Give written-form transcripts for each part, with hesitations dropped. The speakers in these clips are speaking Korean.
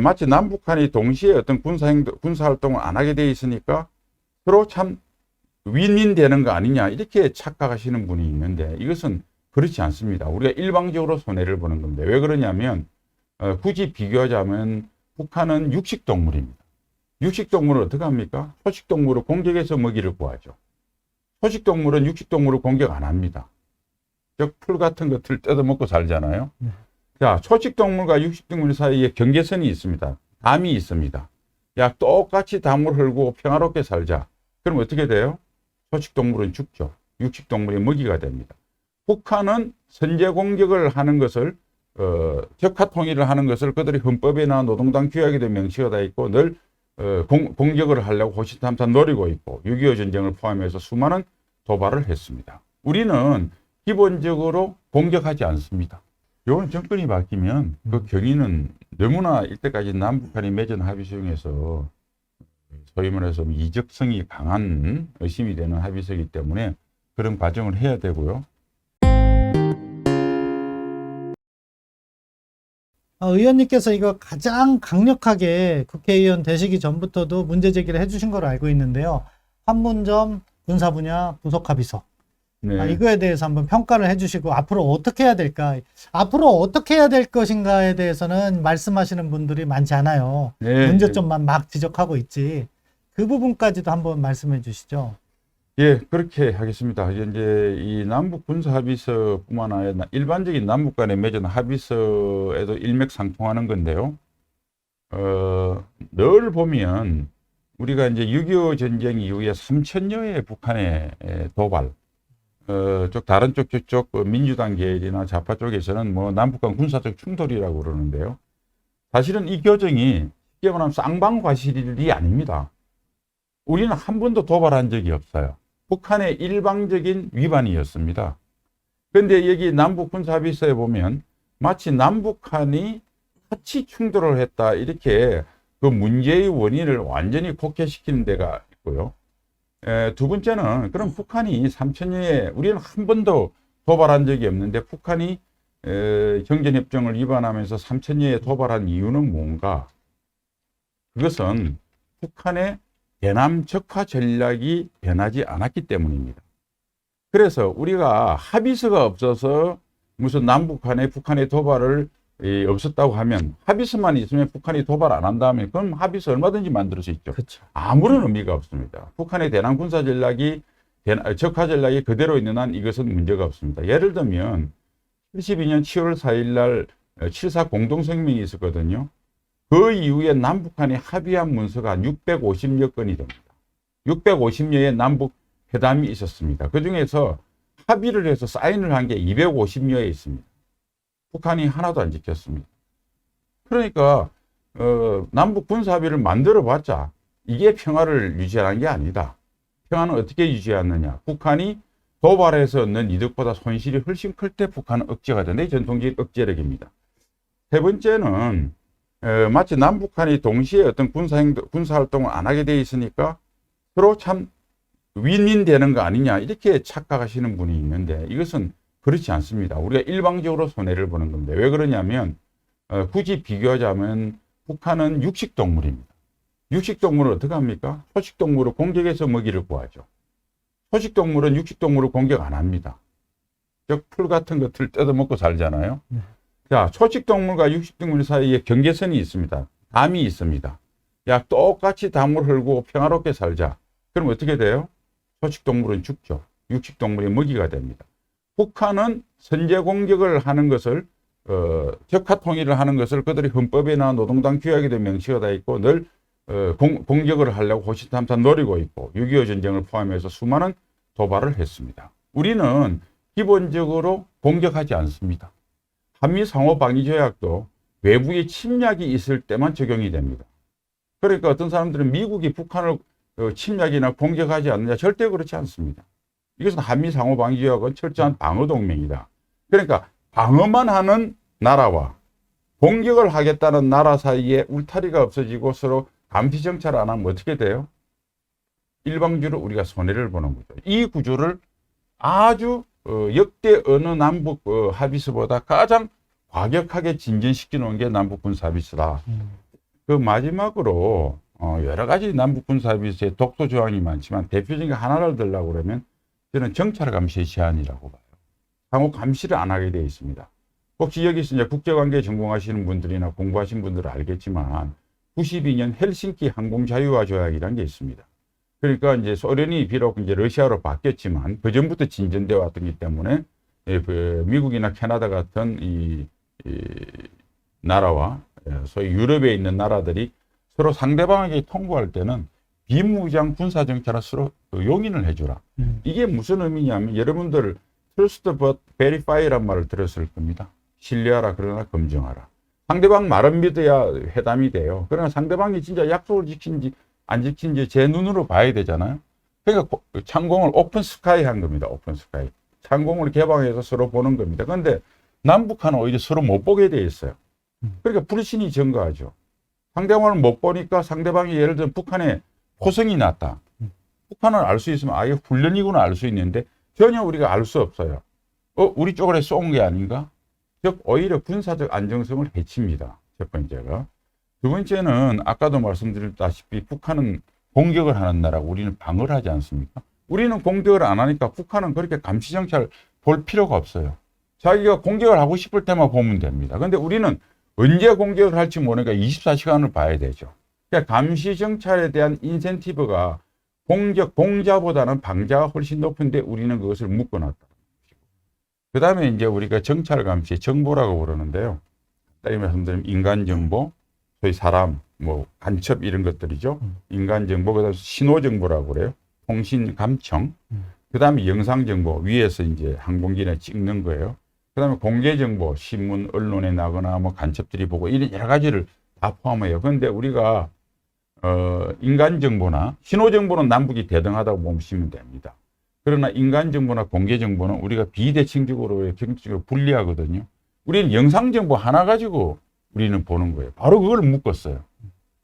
마치 남북한이 동시에 어떤 군사활동을 안 하게 돼 있으니까 서로 참 윈윈되는 거 아니냐 이렇게 착각하시는 분이 있는데 이것은 그렇지 않습니다. 우리가 일방적으로 손해를 보는 건데 왜 그러냐면 굳이 비교하자면 북한은 육식동물입니다. 육식동물을 어떻게 합니까? 초식동물을 공격해서 먹이를 구하죠. 초식동물은 육식동물을 공격 안 합니다. 즉 풀 같은 것들 뜯어먹고 살잖아요. 자, 초식동물과 육식동물 사이에 경계선이 있습니다. 담이 있습니다. 야, 똑같이 담을 흘고 평화롭게 살자. 그럼 어떻게 돼요? 초식동물은 죽죠. 육식동물이 먹이가 됩니다. 북한은 선제 공격을 하는 것을 적화 통일을 하는 것을 그들이 헌법이나 노동당 규약에도 명시가 되어 있고 늘 공격을 하려고 호시탐탐 노리고 있고 6.25 전쟁을 포함해서 수많은 도발을 했습니다. 우리는 기본적으로 공격하지 않습니다. 이번 정권이 바뀌면 그 경위는 너무나 이때까지 남북한이 맺은 합의 중에서 소위 말해서 이적성이 강한 의심이 되는 합의서이기 때문에 그런 과정을 해야 되고요. 의원님께서 이거 가장 강력하게 국회의원 되시기 전부터도 문제 제기를 해주신 걸로 알고 있는데요. 판문점 군사분야 부속합의서. 네. 이거에 대해서 한번 평가를 해주시고 앞으로 어떻게 해야 될까? 앞으로 어떻게 해야 될 것인가에 대해서는 말씀하시는 분들이 많지 않아요. 네. 문제점만 막 지적하고 있지. 그 부분까지도 한번 말씀해 주시죠. 예, 그렇게 하겠습니다. 이제 이 남북 군사 합의서뿐만 아니라 일반적인 남북 간에 맺은 합의서에도 일맥상통하는 건데요. 늘 보면 우리가 이제 6.25 전쟁 이후에 3,000여의 북한의 도발, 다른 저쪽 민주당 계열이나 좌파 쪽에서는 뭐 남북간 군사적 충돌이라고 그러는데요. 사실은 이 교정이 쉽게 말하면 쌍방과실이 아닙니다. 우리는 한 번도 도발한 적이 없어요. 북한의 일방적인 위반이었습니다. 그런데 여기 남북 군사합의서에 보면 마치 남북한이 같이 충돌을 했다 이렇게 그 문제의 원인을 완전히 곡해시키는 데가 있고요. 두 번째는 그럼 북한이 3,000여에 우리는 한 번도 도발한 적이 없는데 북한이 경전협정을 위반하면서 3,000여에 도발한 이유는 뭔가? 그것은 북한의 대남 적화 전략이 변하지 않았기 때문입니다. 그래서 우리가 합의서가 없어서 무슨 남북한에 북한의 도발을 없었다고 하면 합의서만 있으면 북한이 도발 안 한다면 그럼 합의서 얼마든지 만들 수 있죠. 그렇죠. 아무런 의미가 없습니다. 북한의 대남 군사 전략이 적화 전략이 그대로 있는 한 이것은 문제가 없습니다. 예를 들면 72년 7월 4일 날 7.4 공동성명이 있었거든요. 그 이후에 남북한이 합의한 문서가 650여 건이 됩니다. 650여의 남북 회담이 있었습니다. 그 중에서 합의를 해서 사인을 한 게 250여에 있습니다. 북한이 하나도 안 지켰습니다. 그러니까 남북 군사합의를 만들어 봤자 이게 평화를 유지하는 게 아니다. 평화는 어떻게 유지하느냐. 북한이 도발해서 얻는 이득보다 손실이 훨씬 클 때 북한은 억제가 된다. 전통적인 억제력입니다. 세 번째는 마치 남북한이 동시에 어떤 군사활동을 안 하게 돼 있으니까 서로 참 윈윈되는 거 아니냐 이렇게 착각하시는 분이 있는데 이것은 그렇지 않습니다. 우리가 일방적으로 손해를 보는 건데 왜 그러냐면 굳이 비교하자면 북한은 육식동물입니다. 육식동물을 어떻게 합니까? 초식동물을 공격해서 먹이를 구하죠. 초식동물은 육식동물을 공격 안 합니다. 즉 풀 같은 것들 뜯어먹고 살잖아요. 자, 초식동물과 육식동물 사이에 경계선이 있습니다. 담이 있습니다. 야, 똑같이 담을 흘고 평화롭게 살자. 그럼 어떻게 돼요? 초식동물은 죽죠. 육식동물이 먹이가 됩니다. 북한은 선제 공격을 하는 것을 적화 통일을 하는 것을 그들이 헌법이나 노동당 규약에도 명시가 되어 있고 늘 공격을 하려고 호시탐탐 노리고 있고 6.25 전쟁을 포함해서 수많은 도발을 했습니다. 우리는 기본적으로 공격하지 않습니다. 한미 상호 방위 조약도 외부의 침략이 있을 때만 적용이 됩니다. 그러니까 어떤 사람들은 미국이 북한을 침략이나 공격하지 않느냐 절대 그렇지 않습니다. 이것은 한미 상호 방위 조약은 철저한 방어 동맹이다. 그러니까 방어만 하는 나라와 공격을 하겠다는 나라 사이에 울타리가 없어지고 서로 감시 정찰 안 하면 어떻게 돼요? 일방적으로 우리가 손해를 보는 거죠. 이 구조를 아주 역대 어느 남북 합의서보다 가장 과격하게 진전시켜 놓은 게 남북 군사 합의서다. 그 마지막으로 여러 가지 남북 군사 합의서에 독소 조항이 많지만 대표적인 거 하나를 들려고 그러면 저는 정찰 감시의 제한이라고 봐요. 상호 감시를 안 하게 되어 있습니다. 혹시 여기서 이제 국제관계 전공하시는 분들이나 공부하신 분들은 알겠지만 92년 헬싱키 항공 자유화 조약이라는 게 있습니다. 그러니까 이제 소련이 비록 이제 러시아로 바뀌었지만 그 전부터 진전되어 왔기 때문에 미국이나 캐나다 같은 이 나라와 소위 유럽에 있는 나라들이 서로 상대방에게 통보할 때는 비무장 군사 정찰을 서로 용인을 해주라. 이게 무슨 의미냐면 여러분들 trust but verify란 말을 들었을 겁니다. 신뢰하라 그러나 검증하라. 상대방 말은 믿어야 회담이 돼요. 그러나 상대방이 진짜 약속을 지킨지 안 지킨지 제 눈으로 봐야 되잖아요. 그러니까 창공을 오픈 스카이 한 겁니다. 오픈 스카이. 창공을 개방해서 서로 보는 겁니다. 그런데 남북한은 오히려 서로 못 보게 돼 있어요. 그러니까 불신이 증가하죠. 상대방을 못 보니까 상대방이 예를 들면 북한에 포성이 났다. 북한은 알 수 있으면 아예 훈련이구나 알 수 있는데 전혀 우리가 알 수 없어요. 우리 쪽으로 쏜 게 아닌가? 즉 오히려 군사적 안정성을 해칩니다. 첫 번째가. 두 번째는 아까도 말씀드렸다시피 북한은 공격을 하는 나라고 우리는 방어를 하지 않습니까? 우리는 공격을 안 하니까 북한은 그렇게 감시정찰 볼 필요가 없어요. 자기가 공격을 하고 싶을 때만 보면 됩니다. 그런데 우리는 언제 공격을 할지 모르니까 24시간을 봐야 되죠. 그러니까 감시정찰에 대한 인센티브가 공자보다는 방자가 훨씬 높은데 우리는 그것을 묶어놨다. 그 다음에 이제 우리가 정찰 감시, 정보라고 부르는데요. 다시 말씀드리면 인간 정보, 소위 사람, 뭐 간첩 이런 것들이죠. 인간 정보, 그다음에 신호 정보라고 그래요. 통신 감청. 그 다음에 영상 정보, 위에서 이제 항공기에 찍는 거예요. 그 다음에 공개 정보, 신문, 언론에 나거나 뭐 간첩들이 보고 이런 여러 가지를 다 포함해요. 그런데 우리가 인간 정보나 신호 정보는 남북이 대등하다고 보시면 됩니다. 그러나 인간 정보나 공개 정보는 우리가 비대칭적으로 경제적으로 불리하거든요. 우리는 영상 정보 하나 가지고 우리는 보는 거예요. 바로 그걸 묶었어요.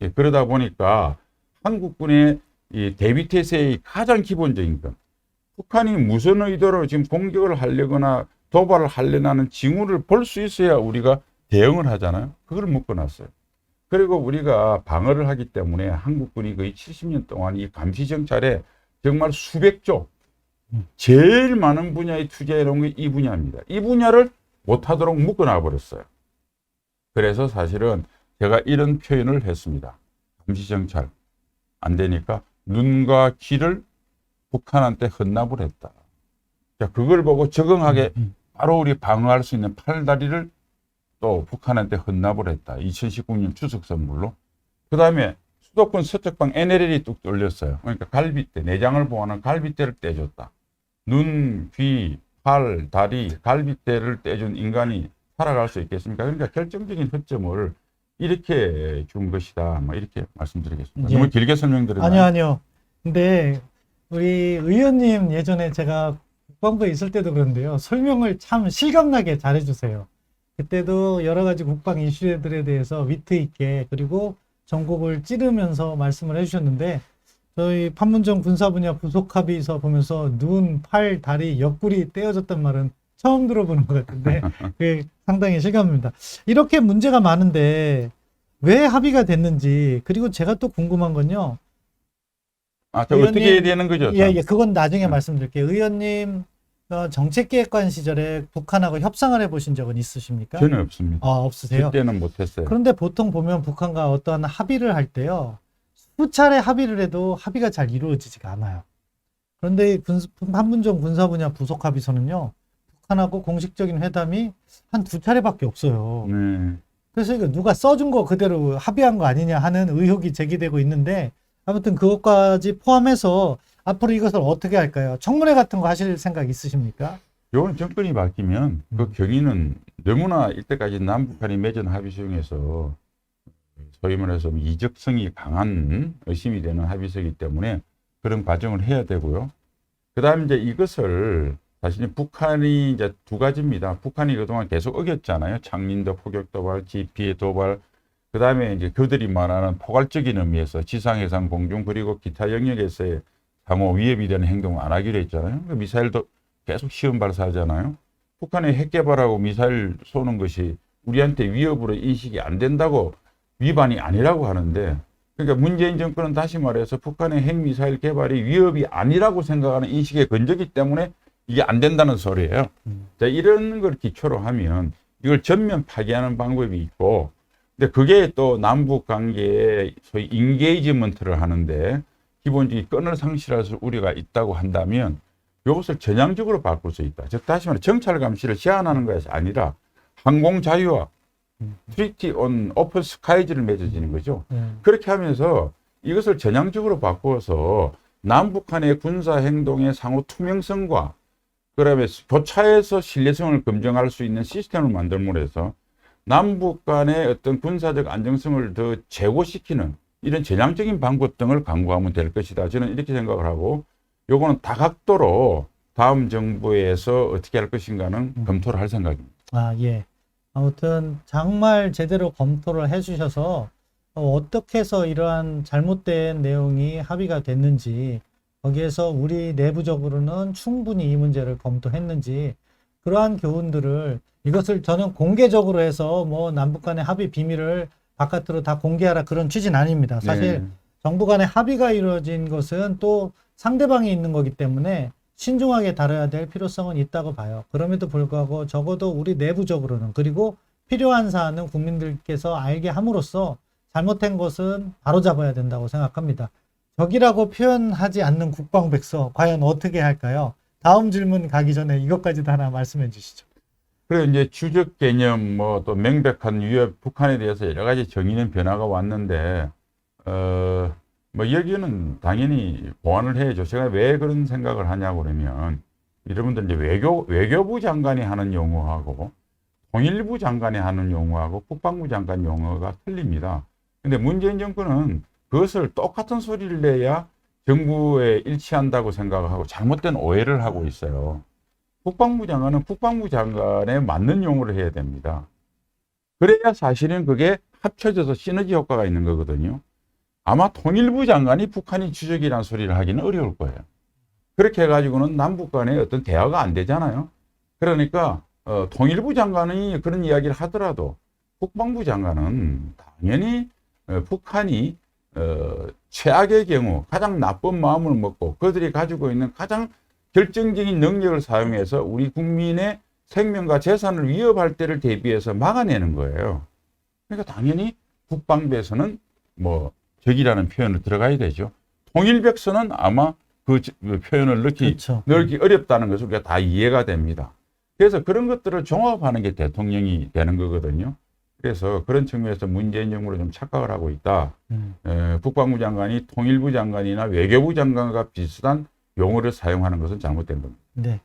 예, 그러다 보니까 한국군의 이 대비태세의 가장 기본적인 것, 북한이 무슨 의도로 지금 공격을 하려거나 도발을 하려는 징후를 볼 수 있어야 우리가 대응을 하잖아요. 그걸 묶어놨어요. 그리고 우리가 방어를 하기 때문에 한국군이 거의 70년 동안 이 감시정찰에 정말 수백조, 제일 많은 분야에 투자해 놓은 게 이 분야입니다. 이 분야를 못하도록 묶어놔 버렸어요. 그래서 사실은 제가 이런 표현을 했습니다. 감시정찰 안 되니까 눈과 귀를 북한한테 헌납을 했다. 자, 그걸 보고 적응하게 바로 우리 방어할 수 있는 팔다리를 또 북한한테 헌납을 했다. 2019년 추석 선물로. 그 다음에 수도권 서쪽방 NLL이 뚝 뚫렸어요. 그러니까 갈빗대, 내장을 보호하는 갈빗대를 떼줬다. 눈, 귀, 팔, 다리, 갈빗대를 떼준 인간이 살아갈 수 있겠습니까? 그러니까 결정적인 허점을 이렇게 준 것이다. 뭐 이렇게 말씀드리겠습니다. 예. 너무 길게 설명드렸나요? 아니요. 근데 우리 의원님 예전에 제가 국방부에 있을 때도 그런데요. 설명을 참 실감나게 잘해주세요. 그때도 여러 가지 국방 이슈들에 대해서 위트 있게 그리고 전곡을 찌르면서 말씀을 해주셨는데 저희 판문점 군사분야 부속합의서 보면서 눈, 팔, 다리, 옆구리 떼어졌단 말은 처음 들어보는 것 같은데 그게 상당히 실감입니다. 이렇게 문제가 많은데 왜 합의가 됐는지 그리고 제가 또 궁금한 건요. 저 어떻게 해야 되는 거죠? 예, 그건 나중에 말씀드릴게요. 의원님 정책기획관 시절에 북한하고 협상을 해보신 적은 있으십니까? 저는 없습니다. 없으세요? 그때는 못했어요. 그런데 보통 보면 북한과 어떠한 합의를 할 때요. 수차례 합의를 해도 합의가 잘 이루어지지가 않아요. 그런데 판문점 군사분야 부속합의서는요. 북한하고 공식적인 회담이 한 2차례밖에 없어요. 네. 그래서 이거 누가 써준 거 그대로 합의한 거 아니냐 하는 의혹이 제기되고 있는데 아무튼 그것까지 포함해서 앞으로 이것을 어떻게 할까요? 청문회 같은 거 하실 생각 있으십니까? 요번 정권이 바뀌면 그 경위는 너무나 이때까지 남북한이 맺은 합의 중에서 소위 말해서 이적성이 강한 의심이 되는 합의서이기 때문에 그런 과정을 해야 되고요. 그 다음에 이제 이것을 사실 북한이 이제 두 가지입니다. 북한이 그동안 계속 어겼잖아요. 창린도 포격 도발, GP의 도발, 그 다음에 이제 그들이 말하는 포괄적인 의미에서 지상해상 공중 그리고 기타 영역에서의 상호 위협이 되는 행동을 안 하기로 했잖아요. 그 미사일도 계속 시험 발사하잖아요. 북한이 핵 개발하고 미사일 쏘는 것이 우리한테 위협으로 인식이 안 된다고 위반이 아니라고 하는데, 그러니까 문재인 정권은 다시 말해서 북한의 핵미사일 개발이 위협이 아니라고 생각하는 인식에 건졌기 때문에 이게 안 된다는 소리예요. 자, 이런 걸 기초로 하면 이걸 전면 파기하는 방법이 있고, 근데 그게 또 남북 관계에 소위 인게이지먼트를 하는데 기본적인 끈을 상실할 우려가 있다고 한다면 이것을 전향적으로 바꿀 수 있다. 즉 다시 말해 정찰 감시를 제한하는 것이 아니라 항공 자유화, 트리티 온 오픈 스카이즈를 맺어지는 거죠. 그렇게 하면서 이것을 전향적으로 바꾸어서 남북한의 군사 행동의 상호 투명성과 그다음에 교차에서 신뢰성을 검증할 수 있는 시스템을 만들므로 해서 남북 간의 어떤 군사적 안정성을 더 제고시키는 이런 전향적인 방법 등을 강구하면 될 것이다. 저는 이렇게 생각을 하고 요거는 다각도로 다음 정부에서 어떻게 할 것인가는 검토를 할 생각입니다. 아, 예. 아무튼 정말 제대로 검토를 해주셔서 어떻게 해서 이러한 잘못된 내용이 합의가 됐는지 거기에서 우리 내부적으로는 충분히 이 문제를 검토했는지 그러한 교훈들을 이것을 저는 공개적으로 해서 뭐 남북 간의 합의 비밀을 바깥으로 다 공개하라 그런 취지는 아닙니다. 사실 정부 간의 합의가 이루어진 것은 또 상대방이 있는 거기 때문에 신중하게 다뤄야 될 필요성은 있다고 봐요. 그럼에도 불구하고 적어도 우리 내부적으로는 그리고 필요한 사안은 국민들께서 알게 함으로써 잘못된 것은 바로잡아야 된다고 생각합니다. 적이라고 표현하지 않는 국방백서 과연 어떻게 할까요? 다음 질문 가기 전에 이것까지도 하나 말씀해 주시죠. 그리고 이제 주적 개념 뭐 또 명백한 위협 북한에 대해서 여러 가지 정의는 변화가 왔는데 뭐 여기는 당연히 보완을 해야죠. 제가 왜 그런 생각을 하냐고 그러면 여러분들 이제 외교부 장관이 하는 용어하고 통일부 장관이 하는 용어하고 국방부 장관 용어가 틀립니다. 근데 문재인 정권은 그것을 똑같은 소리를 내야 정부에 일치한다고 생각을 하고 잘못된 오해를 하고 있어요. 국방부 장관은 국방부 장관에 맞는 용어를 해야 됩니다. 그래야 사실은 그게 합쳐져서 시너지 효과가 있는 거거든요. 아마 통일부 장관이 북한이 주적이라는 소리를 하기는 어려울 거예요. 그렇게 해가지고는 남북 간에 어떤 대화가 안 되잖아요. 그러니까 통일부 장관이 그런 이야기를 하더라도 국방부 장관은 당연히 북한이 최악의 경우 가장 나쁜 마음을 먹고 그들이 가지고 있는 가장 결정적인 능력을 사용해서 우리 국민의 생명과 재산을 위협할 때를 대비해서 막아내는 거예요. 그러니까 당연히 국방부에서는 뭐 적이라는 표현을 들어가야 되죠. 통일백서는 아마 그 표현을 넣기 어렵다는 것을 우리가 다 이해가 됩니다. 그래서 그런 것들을 종합하는 게 대통령이 되는 거거든요. 그래서 그런 측면에서 문재인 정부로 좀 착각을 하고 있다. 국방부 장관이 통일부 장관이나 외교부 장관과 비슷한 용어를 사용하는 것은 잘못된 겁니다. 네.